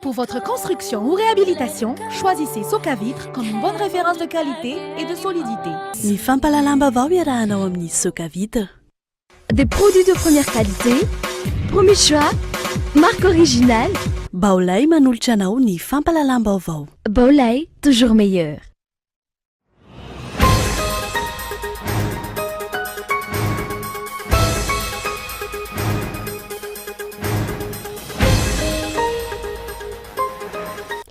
Pour votre construction ou réhabilitation, choisissez Soka Vitre comme une bonne référence de qualité et de solidité. Ny fampalalam-bavao iarahanao amin'ny Soka Vitre. Des produits de première qualité, premier choix, marque originale. Baolay manolotra anao ny fampalalam-baovao. Baolay, toujours meilleur.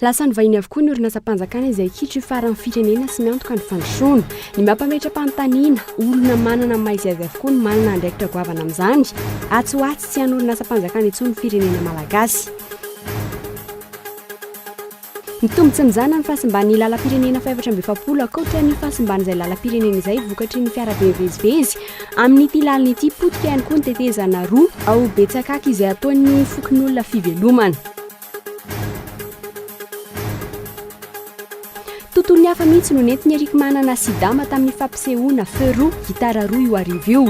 Lasa nyvahiny avokoa ny orinasa-mpanjakana izay kitry faran'ny firenena sy miantoka ny fandrosoana. Ny mampametra-panontaniana, olona manana maizy azy avokoa ny manana andraikitra goavana amin'izany. Atsoatsy tsy han'ny orinasa-mpanjakana intsony ny firenena malagasy. Ny tombotsy mizana ny fahasimbany lalam-pirenena faefatra amby efapolo ankoatra ny fahasimbany izay lalam-pirenena izay vokatry ny fiarabe mivezivezy. Amin'ity laliny ity potika ihany koa ny tetezana roa ao betsakaka izay ataon'ny fokon'olona fivelomana. Tontolo ny hafa mihitsy no nentin'ny Eric manana sidama tamin'ny fampisehoana feu roa gitara roa io arivo io.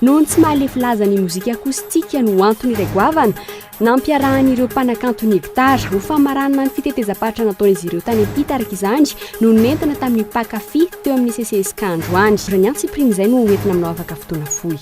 Noho ny tsy mahalefy laza ny mozika akostika no antony regoavana nampiarahan'ireo mpanakanto ny gitara ho famaranana ny fitetezam-paritra nataon'izy ireo tany ampitaraka izany no nentina tamin'ny mpakafy teo amin'ny CCSK androany. Raniantsy prime izay no entina aminao afaka fotoana fohy.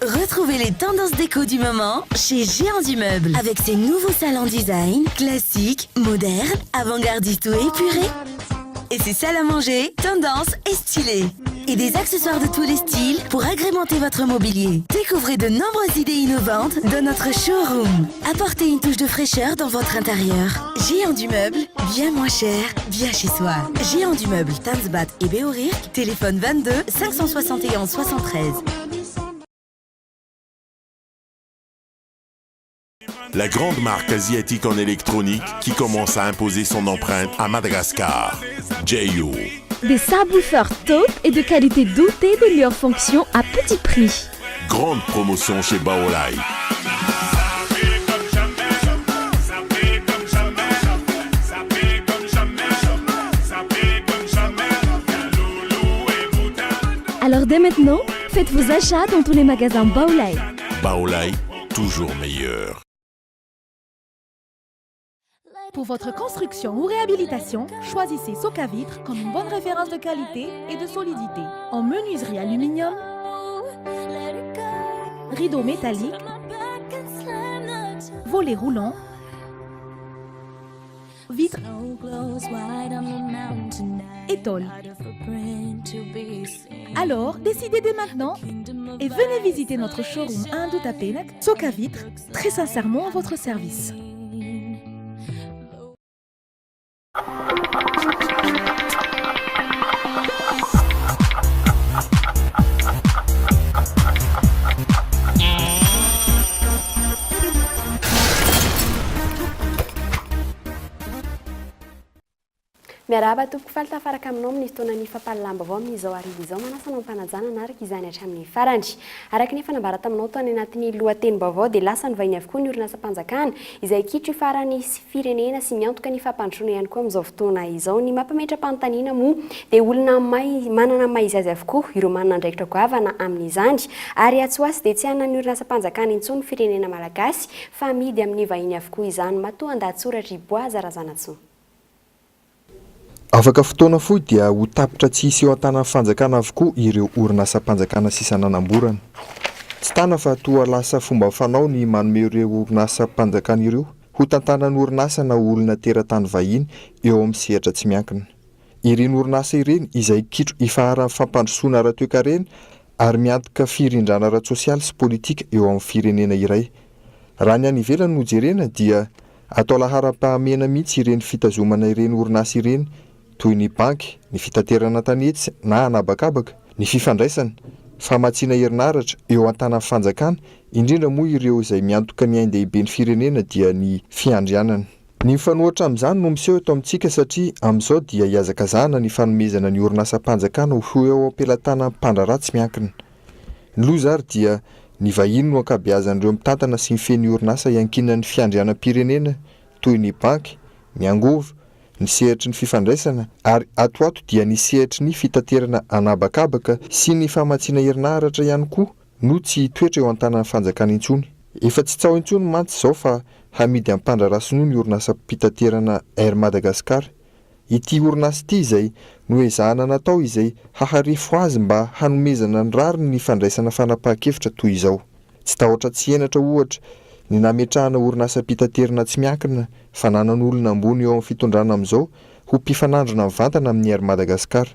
Retrouvez les tendances déco du moment chez Géant du Meuble avec ses nouveaux salons design, classiques, modernes, avant-gardistes ou épurés. Et ses salles à manger, tendances et stylés. Et des accessoires de tous les styles pour agrémenter votre mobilier. Découvrez de nombreuses idées innovantes dans notre showroom. Apportez une touche de fraîcheur dans votre intérieur. Géant du Meuble, bien moins cher, bien chez soi. Géant du Meuble, Tanzbat et Béorirk, téléphone 22 571 73. La grande marque asiatique en électronique qui commence à imposer son empreinte à Madagascar. Jayo. Des subwoofers top et de qualité dotée de leurs fonctions à petit prix. Grande promotion chez Baolay. Alors dès maintenant, faites vos achats dans tous les magasins Baolay. Baolay, toujours meilleur. Pour votre construction ou réhabilitation, choisissez Soka Vitre comme une bonne référence de qualité et de solidité. En menuiserie aluminium, rideaux métalliques, volets roulants, vitres et tôles. Alors, décidez dès maintenant et venez visiter notre showroom à Indutapenak, Soka Vitre, très sincèrement à votre service. Miarahaba tompoko faly tafaraka aminao amin'ny fotoana ny fampalamba avao amin'izao arivo izao manasana mpanajana anaraka izany hatramin'ny farany. Araka ny fanambara taminao tany anatin'ny lohatenim-baovao dia lasa nyvahiny avokoa ny orinasa-mpanjakana izay kitry farany firenena sy miantoka ny fampandrosoana ihany koa amin'izao fotoana izao. Ny mampametra-panontaniana moa dia olona manana maizy azy avokoa ireo manana andraikitra goavana amin'izany ary atsoasy dia tsy hanana ny orinasa-mpanjakana intsony ny firenena malagasy fa amidy amin'ny vahiny avokoa izany. Matoa andahatsoratra Iboaza Razanatsoa. Afaka fotoana fohy dia ho tapitra tsy hisy eo an-tanan'ny fanjakana avokoa ireo orinasa-mpanjakana sy sananamborana. Tsy tana fa toa lasa fomba fanao ny manome ireo orinasa-mpanjakana ireo ho tantanan'ny orinasa na olona teratany vahiny eo amin'ny sehatra tsy miankina. Ireny orinasa ireny izay kitro ifahara fampandrosoana ara-toekarena ary miantoka firindrana ara-tsosialy sy politika eo amin'ny firenena iray. Raha ny any ivelany no jerena dia atao laharam-pahamena mihitsy ireny fitazomana ireny orinasa ireny toy ny banky, ny fitaterana tanetsy na anabakabaka, ny fifandraisana, famatsiana herinaratra eo an-tanan'ny fanjakana, indrindra moa ireo izay miantoka ny ain-dehibe ny firenena dia ny fiandrianana. Ny mifanohitra amin'izany no miseho eto amintsika satria amin'izao dia hiazakazahana ny fanomezana ny orinasa-panjakana ho eo am-pelatana mpandra ratsy miankina. Ny loza ary dia ny vahiny no ankabeazan'ireo mitantana sy mifehy ny orinasa iankinan'ny fiandrianam-pirenena toy ny banky, ny angovo, ny sehatry ny fifandraisana ary atoato dia ny sehatry ny fitaterana anabakabaka sy ny famatsiana herinaratra ihany koa no tsy toetra eo an-tanan'ny fanjakana intsony. Efa tsy tsao intsony mantsy izao fa hamidy am-pandrara sinoa ny orinasa-pitaterana Air Madagascar. Ity orinasa ity izay no ezahana natao izay haharefo azy mba hanomezana ny rariny ny fandraisana fanapahan-kevitra toy izao. Tsy tahotra tsy henatra ohatra ny nametrahana orinasa-pitaterana tsy miankina fa nanan'olona ambony eo amin'ny fitondrana amin'izao ho mpifanandrina mivantana amin'ny Air Madagascar.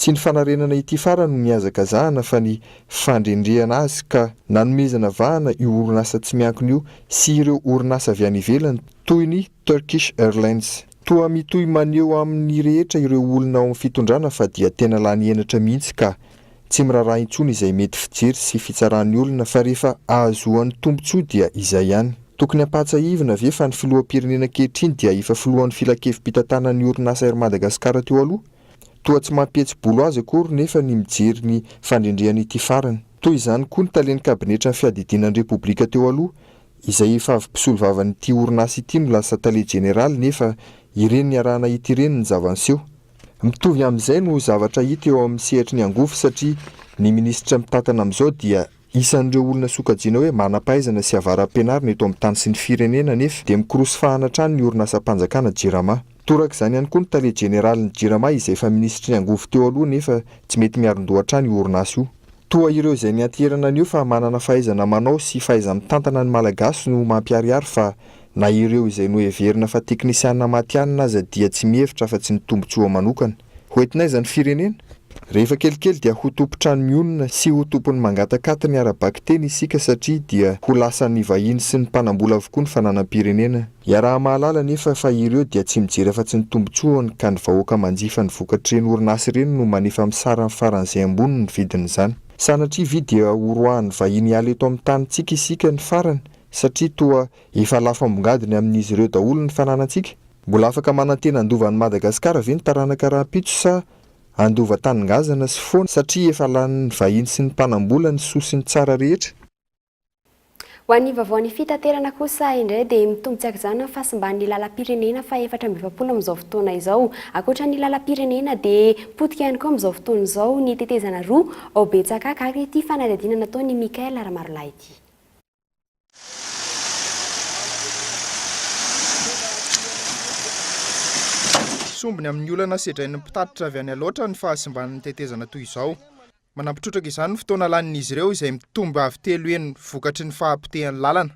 Tsy ny fanarenana ity farany no niazakazahana fa ny fandrendrehana azy ka nanomezana vahana io orinasa tsy miankina io sy ireo orinasa avy any ivelany toy ny Turkish Airlines. Toa mitohy maneho amin'ny rehetra ireo olona ao amin'ny fitondrana fa dia tena lany henatra mihitsy ka tsy miraharaha intsony izay mety fijery sy fitsaran'ny olona fa rehefa ahazoan'ny tombontsoa dia izay ihany. Tokony hampatsahivina ve fa ny filoham-pirenena ankehitriny dia efa filohan'ny filakevim-pitantanana ny orinasa Air Madagascar teo aloha. Toa tsy mampihetsy-bolo azy akory nefa ny mijery ny fandrendrehana ity farany. Toy izany koa ny talen'ny kabinetra ny fiadidinan'ny Repoblika teo aloha izay efa avy mpisolo vavan'ity orinasa ity no lasa tale jeneraly nefa ireny ny arahana ity ireny ny zavanseho. Mitovy amin'izay no zavatra hita eo amin'ny sehatry ny angofo satria ny minisitra mitantana amin'izao dia isan'ireo olona sokajiana hoe manam-pahaizana sy avaram-pianarana eto amin'ny tany sy ny firenena nefa dia mikorosofahana hatrany ny orinasa-panjakana Jirama. Toraka izany ihany koa ny tale jeneraly ny Jirama izay efa minisitry ny angofo teo aloha nefa tsy mety miaron-doha hatrany io orinasa io. Toa ireo izay nianterana an'io fa manana fahaizana manao sy fahaiza-mitantana ny malagasy no mampiharihary fa na ireo izay no heverina fa teknisianina matianina aza dia tsy mihevitra fa tsy ny tombontsoa manokana. Hoentinaiza ny firenena? Rehefa kelikely dia ho tompotrano mionona sy ho tompony mangatakaty ny ara-bakteny isika satria dia ho lasan'ny vahiny sy ny mpanambola avokoa ny fananam-pirenena. Iaraha-mahalala nefa fa ireo dia tsy mijery fa tsy ny tombontsoany ka ny vahoaka manjifa ny vokatr'ireny orinasa ireny no manefa misara ny faran'izay ambony ny vidin'izany. Sanatria vy dia horoahan'ny vahiny hiala eto amin'ny tanintsika isika ny farany satria toa efa lafo ambongadiny amin'izy ireo daholo ny fananantsika. Mbola afaka manantena andovan'ny Madagasikara ve ny taranaka rahampitso sa andova taningazana sy foana satria efa lan'ny vahiny sy ny mpanambola ny soa sy ny tsara rehetra. Ho an'ny vaovao ny fitaterana kosa indray dia mitombo-tsaika izany ny fahasimban'ny lalam-pirenena fa 470 amin'izao fotoana izao. Ankoatra ny lalam-pirenena dia potika ihany koa amin'izao fotoana izao ny tetezana roa ao Betsakaka ary ity fanadihadiana nataon'ny Mikael Aramarolahy ity. Sombiny amin'ny olana sedrain'ny mpitatitra avy any aloatra ny fahasimban'ny tetezana toy izao. Manampitrotraka izany ny fotoana lanin'izy ireo izay mitombo avy telo eny vokatry ny fahampitehan'ny lalana.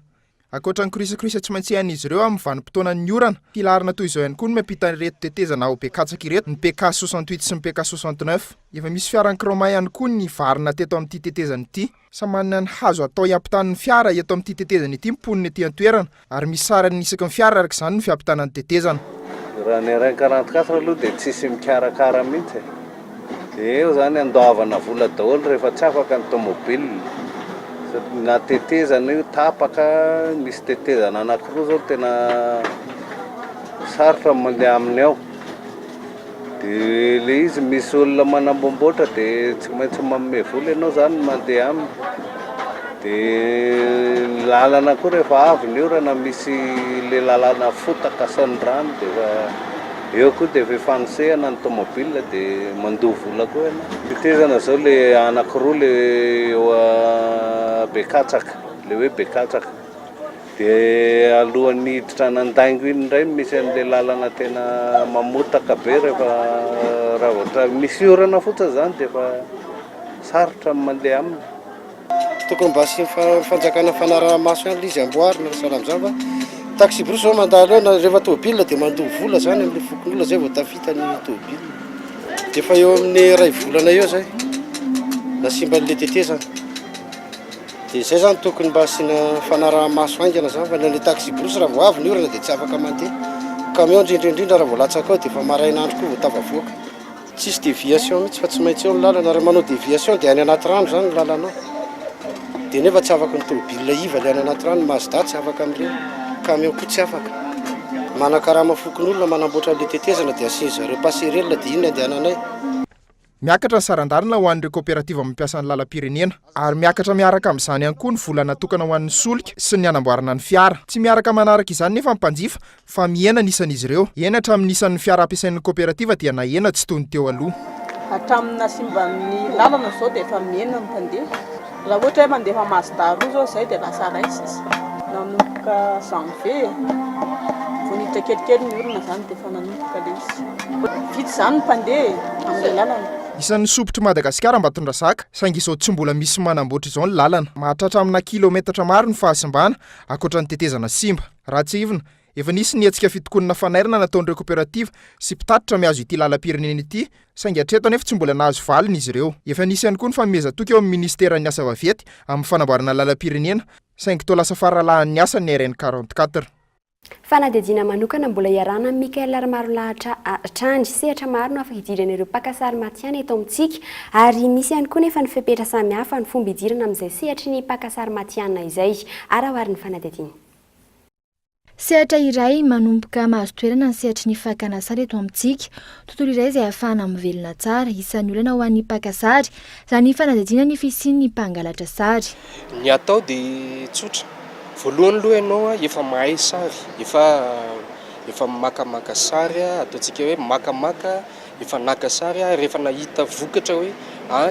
Ankoatra ny krisakrisa tsy maintsy ihan'izy ireo amin'ny vanim-potoanan'ny orana, filarina toy izao ihany koa no miampita ireto tetezana ao Bekatsaka ireto, ny PK 68 sy ny PK 69. Efa misy fiaran'ny kroma ihany koa ny varina teto amin'ity tetezana ity. Samanana ny hazo atao hiampitan'ny fiara eto amin'ity tetezana ity mponina ety an-toerana ary misy sarany isaky ny fiara araka izany no fiampitanany tetezana. Raha ny RN 44 aloha dia tsisy mikarakara mihitsy. Eo zany andoavana vola daholo rehefa tsy afaka ny tomobila. Na tetezana io tapaka, misy tetezana anankiroa zao tena sarotra mandeha aminy ao. Dia le izy misy olona manambomboatra dia tsy maintsy manome vola ianao zany mandeha aminy. Dia lalana koa rehefa avy ny orana misy le lalana fotaka sy ny rano dia eo koa dia fifanosehana ny tomobila dia mandoa vola koa ianao. Tetezana zao le anankiroa le eo Bekatsaka, le hoe Bekatsaka. Dia alohan'ny hiditra Nandaingo iny indray misy an'le lalana tena mamotaka be rehefa raha ohatra misy orana fotsiny zany dia efa sarotra mandeha aminy. Tokony mba sy fanjakana fanaraha-maso ihany izy amboarina salamzava. Taxi brosy zao mandalo na rehefa tôbila dia mandoa vola zany amin'ny fokon'olona zay vao tafita ny tôbila. Dia efa eo amin'ny ray volana eo zay nasimba an'le tetezana. Dia izay zany tokony mba asina fanaraha-maso haingana zany fa ny taxi brosy raha vao avy ny orana dia tsy afaka mandeha. Camion indrindrindrindra raha vao latsaka ao dia efa marain'andro koa vao tafavoaka. Tsisy déviation mihitsy fa tsy maintsy eo ny lalana raha manao déviation dia any anaty rano zany ny lalana ao. Dia nefa tsy afaka ny tôbila iva le any anaty rano, Mazda tsy afaka amin'ireny, camion koa tsy afaka. Manakarama fokon'olona manamboatra le tetezana dia asiany zareo passerelle dia inona andehananay. Miakatra ny sarandarina ho an'ireo kooperativa mampiasa ny lalam-pirenena ary miakatra miaraka amin'izany ihany koa ny vola natokana ho an'ny solika sy ny anamboarana ny fiara. Tsy miaraka manaraka izany nefa ny mpanjifa fa mihena nisan'izy ireo. Eny hatramin'ny isan'ny fiara ampiasain'ny kooperativa dia nahena tsy toy ny teo aloha. Hatramina simba amin'ny lalana zao dia efa mihena ny mpandeha. Raha ohatra hoe mandefa Mazda roa zao izay dia lasa raisy izy. Nanomboka janvier vao niditra kelikely ny olona zany dia efa nanomboka le izy. Vitsy zany ny mpandeha amin'ny lalana. Isan'ny sopotry Madagasikara Ambatondrazaka saingy izao tsy mbola misy manamboatra izao ny lalana. Mahatratra amina kilometatra maro ny fahasimbana ankoatra ny tetezana simba. Raha tsy ivona, efa nisy nietsika fitokonana fanairana nataon'ireo kooperativa sy mpitatitra miazo ity lalam-pirenena ity, saingy hatreto anefa tsy mbola nahazo valiny izy ireo. Efa nisy ihany koa ny fanomezatoka eo amin'ny ministeran'ny asa vaventy amin'ny fanamboarana lalam-pirenena, saingy toa lasa faralahan'ny asa ny RN 44. Fanadihadiana manokana mbola iarana Mikael Marolahatra Trandry sehatra maro no afaka idiran'ireo mpakasary matiana eto amintsika ary misy ihany koa nefa ny fepetra samihafa ny fomba idirana amin'izay sehatry ny mpakasary matiana izay. Arahoary ny fanadihadiana. Sehatra iray manomboka mahazo toerana ny sehatry ny fakana sary eto amintsika. Tontolo iray izay ahafahana mivelona tsara isan'ny olana ho an'ny mpakasary izany fanadihadiana ny fisian'ny mpangalatra sary. Ny atao dia tsotra. Voalohany aloha ianao efa mahay sary, efa makamaka sary, ataontsika hoe makamaka, efa naka sary, rehefa nahita vokatra hoe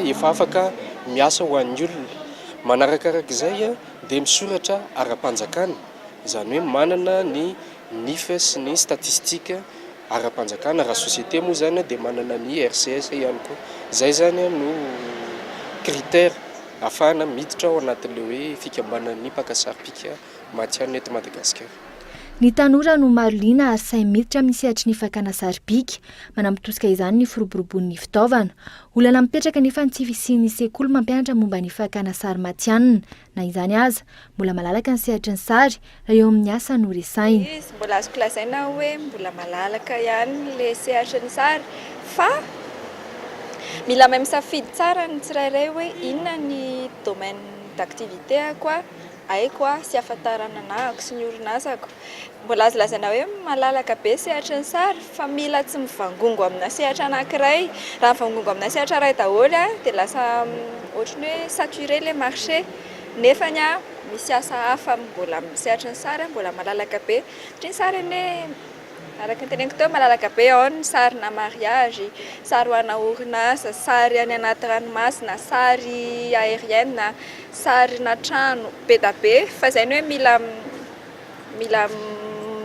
efa afaka miasa ho an'ny olona. Manarakarak' izay dia misoratra ara-panjakana, izany hoe manana ny NIF sy ny statistika ara-panjakana. Raha société moa zany dia manana ny RCS ihany koa. Izay zany no critère afahana miditra ao anatin'le hoe fikambanan'ny mpakasary-pika matiana eto Madagasikara. Ny tanora no maro liana ary sahy miditra amin'ny sehatry ny fakana sary-pika, manampitosika izany ny firoborobon'ny fitaovana. Olana mipetraka nefa tsy fisian'ny sekoly mampianatra momba ny fakana sary matianina. Na izany aza, mbola malalaka ny sehatry ny sary raha eo amin'ny asa no resaina. Mbola azoko lazaina hoe mbola malalaka ihany le sehatry ny sary fa mila mahay misafidy tsara ny tsirairay hoe inona ny domaine d'activité koa haiko sy afantarana anahako sy ny orinasako. Mbola azo lazaina hoe malalaka be sehatry ny sary fa mila tsy mivangongo amina sehatra anankiray. Raha mivangongo amina sehatra iray daholo dia lasa ohatrany hoe saturé le marché. Nefany misy asa hafa mbola sehatra ny sary mbola malalaka be. Ny sary ane araka ny teneniko teo malalaka be ao ny sarina mariage, sary ho ana orinasa, sary any anaty ranomasina, sary aérienne, sarina trano be da be fa izay ny hoe mila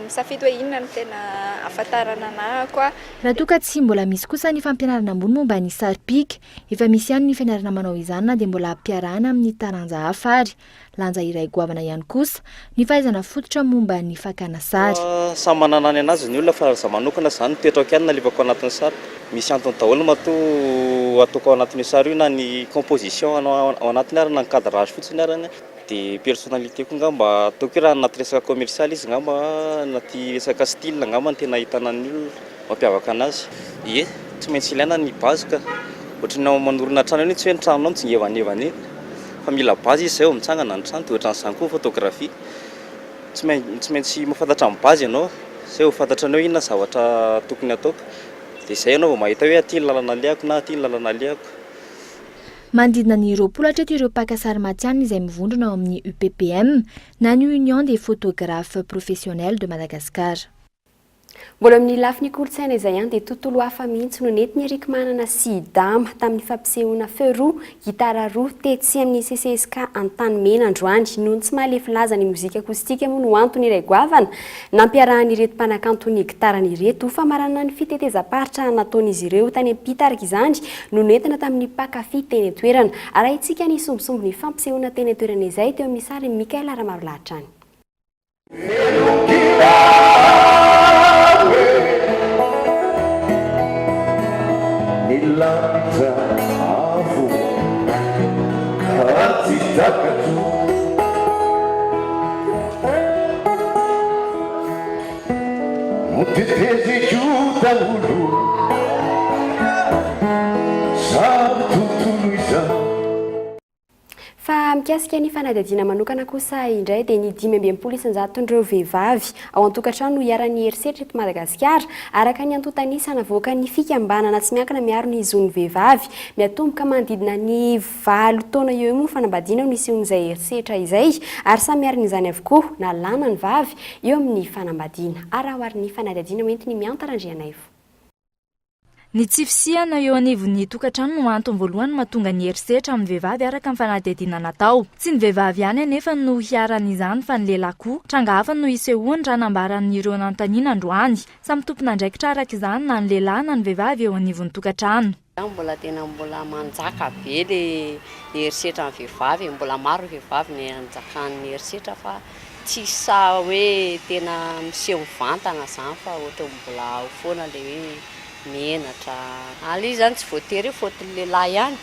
misafidy hoe inona no tena afantarana anahako. Raha toa ka tsy mbola misy kosa ny fampianarana ambony momba ny sary-pika, efa misy ihany ny fianarana manao izany na dia mbola ampiarahana amin'ny taranja hafa ary. Lanja iray goavana ihany kosa ny fahaizana fototra momba ny fakana sary. Samy manana ny anazy ny olona fa za manokana izany toetrako ihany nalevako anatin'ny sary. Misy antony daholo matoa ataoko ao anatin'ny sary io na ny composition ao anatiny ary na ny cadrage fotsiny arany dia personnalité koa ngamba ataoko raha anaty resaka commercial izy ngamba anaty resaka style ngamba tena ahitana ny olona mampiavaka anazy. Ie, tsy maintsy ilaina ny base ka. Ohatranao manorina trano io tsy hoe ny tranonao mitsingevanevany fa mila base izy zay mitsangana ny trano dia ohatran'izany koa photography. Tsy maintsy mahafantatra ny base ianao zay ho fantatranao inona zavatra tokony ataoko. Dia izay ianao vao mahita hoe aty ny lalana liako na aty ny lalana liako. Mandidina ny roapolo hatreto ireo mpakasary matianina izay mivondrona ao amin'ny UPPM na ny Union des photographes professionnels de Madagascar. Mbola amin'ny lafiny kolontsaina izay ihany dia tontolo hafa mihitsy no nentiny Eric Manana sy Dama tamin'ny fampisehoana feu roa, gitara roa tetsy amin'ny CCSK Antanimena androany. Noho ny tsy mahalefy laza ny mozika akustika moa no antony iray goavana nampiarahan'ireto mpanakanto ny gitaran'ireto fa marana ny fitetezam-paritra nataon'izy ireo tany ampita araka izany no nentina tamin'ny mpakafy teny toerana. Araha itsika ny sombisombo ny fampisehoana teny toerana izay teo amin'ny sary Mikael Marolahatra. Nilanta avo hati takatu mutetezi juta ulu sabe tudo isso. Fa mikasika ny fanadihadiana manokana kosa indray dia ny 5.20 isanjaton'ireo vehivavy ao an-tokantrano no hiara-ny herisetra eto Madagasikara araka ny antotanisana voaka ny fikambanana tsy miankina miaro ny zon'ny vehivavy miatomboka manodidina ny 7 taona eo moa fanambadiana no nisehon'izay herisetra izay ary samy miarina izany avokoa na lana ny vavy eo amin'ny fanambadiana arahoary ny fanadihadiana hoentiny miantarandrianay. Ny tsy fisihana eo anivon'ny tokantrano no antony voalohany mahatonga ny herisetra amin'ny vehivavy araka ny fanadihadiana natao. Tsy ny vehivavy ihany anefa no hiaran'izany fa ny lehilahy koa. Tranga hafa no isehoany raha nambaran'ireo nanontaniana androany. Samy tompon'andraikitra araka izany na ny lehilahy na ny vehivavy eo anivon'ny tokantrano. Mbola tena mbola manjaka be le herisetra amin'ny vehivavy, mbola maro vehivavy ny anjakan'ny herisetra fa tsy sa hoe tena miseho vantana zany fa ohatra mbola ao foana le hoe menatra. Ale zany tsy voatery fotony lehilahy ihany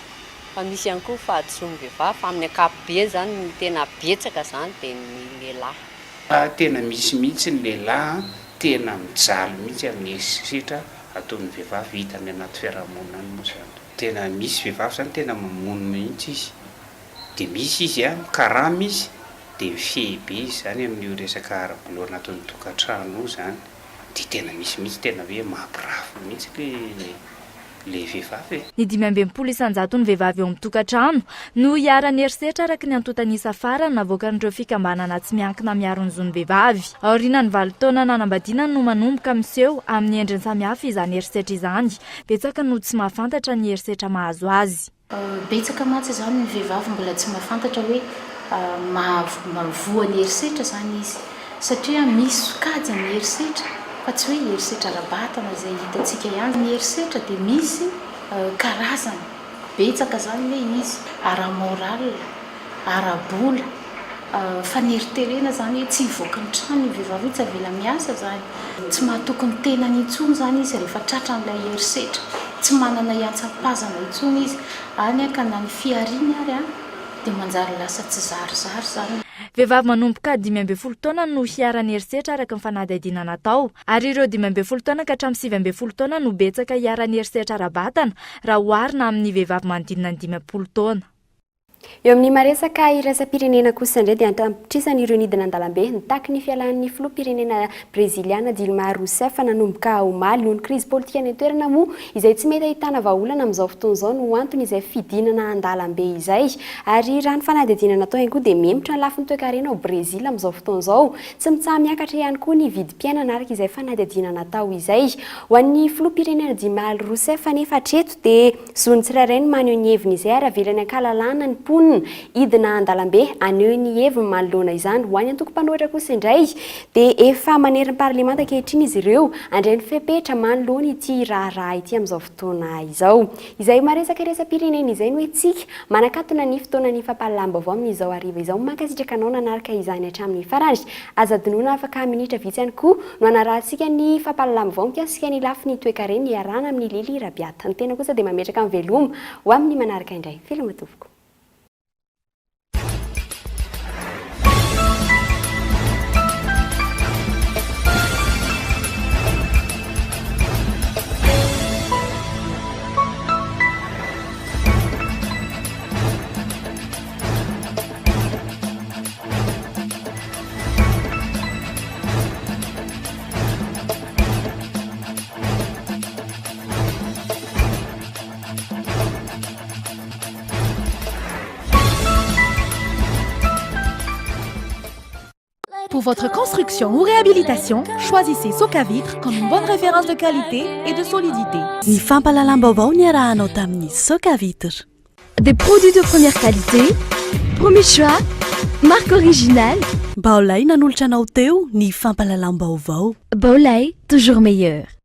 fa misy ihany koa fahadisoan'ny vehivavy fa amin'ny ankapobeny zany ny tena betsaka zany dia ny lehilahy. Tena misy mihitsy ny lehilahy tena mijaly mihitsy amin'ny herisetra ataon'ny vehivavy hita any anaty fiarahamonina any moa zany. Tena misy vehivavy zany tena mamono mihitsy izy. Dia misy izy karama izy dia fehebe izy zany amin'ny resaka ara-bolona ataon'ny tokantrano zany. Dia tena misy mihitsy tena hoe mampirafy mihitsy le vehivavy. Ny 5.20 isanjaton'ny vehivavy eo amin'ny tokantrano no hiara-ny herisetra araka ny antotanisa afara navoakan'ireo fikambanana tsy miankina miaro ny zon'ny vehivavy. Aorianany 7 taona nanambadiana no manomboka miseho amin'ny endriny samihafa izany herisetra izany. Betsaka no tsy mahafantatra ny herisetra mahazo azy. Betsaka mantsy izany ny vehivavy mbola tsy mahafantatra hoe mahavoa ny herisetra zany izy satria misy sokajy amin'ny herisetra fa tsy hoe herisetra ara-batana izay hitantsika ihany. Ny herisetra dia misy karazany betsaka zany hoe izy ara-moral, ara-bola, faneriterena zany hoe tsy hivoaka ny trano ny vehivavy tsy avela miasa zany. Tsy mahatokony tenany intsony zany izy rehefa tratran'ilay herisetra. Tsy manana iantsampazana intsony izy any ka na ny fiariny ary dia manjary lasa tsy zarizary zany. Vehivavy manomboka 5.20 taona no hiara-ny herisetra araka ny fanadihadiana natao ary ireo 5.20 taona ka hatramin'ny 9.20 taona no betsaka hiara-ny herisetra ara-batana raha oharina amin'ny vehivavy manodidina ny 50 taona. Eo amin'ny maresaka iraisam-pirenena kosa indray dia antapitrisany ireo nidina an-dalambe nitaky ny fialan'ny filoham-pirenena breziliana Dilma Rousseff nanomboka omaly noho ny krizy politika ny toerana moa izay tsy mety ahitana vahaolana amin'izao fotoana izao no antony izay fidinana an-dalambe izay ary raha ny fanadihadiana natao ihany koa dia memotra ny lafin'ny toe-karena ao Brezila amin'izao fotoana izao tsy mitsaha miakatra ihany koa ny vidim-piainana araka izay fanadihadiana natao izay. Ho an'ny filoham-pirenena Dilma Rousseff anefa hatreto dia zony tsirairay ny maneho ny heviny izay ary avelany ankalalana ny idina an-dalambe aneho ny heviny manoloana izany. Ho any antoko-panohitra kosa indray dia efa manery ny parlemanta ankehitriny izy ireo andray ny fepetra manoloana ity raharaha ity amin'izao fotoana izao. Izay maresaka resam-pirenena izay no etsika manakatona ny fotoana ny fampahalalam-baovao amin'izao hariva izao. Mankasitraka anao nanaraka izany hatramin'ny farany azadinoana afaka minitra vitsy ihany koa no anarahantsika ny fampahalalam-baovao mikasika ny lafiny toe-karena iarana amin'ny Lily Rabiata. Ny tena kosa dia mametraka amin'ny veloma ho amin'ny manaraka indray. Filomatovoko. Pour votre construction ou réhabilitation, choisissez Socavitre comme une bonne référence de qualité et de solidité. Ny fampahalalam-baovao ny arahanao tamin'ny Socavitre. Des produits de première qualité, premier choix, marque originale. Baolay nanolotra anao teo ny fampahalalam-baovao. Baolay, toujours meilleur.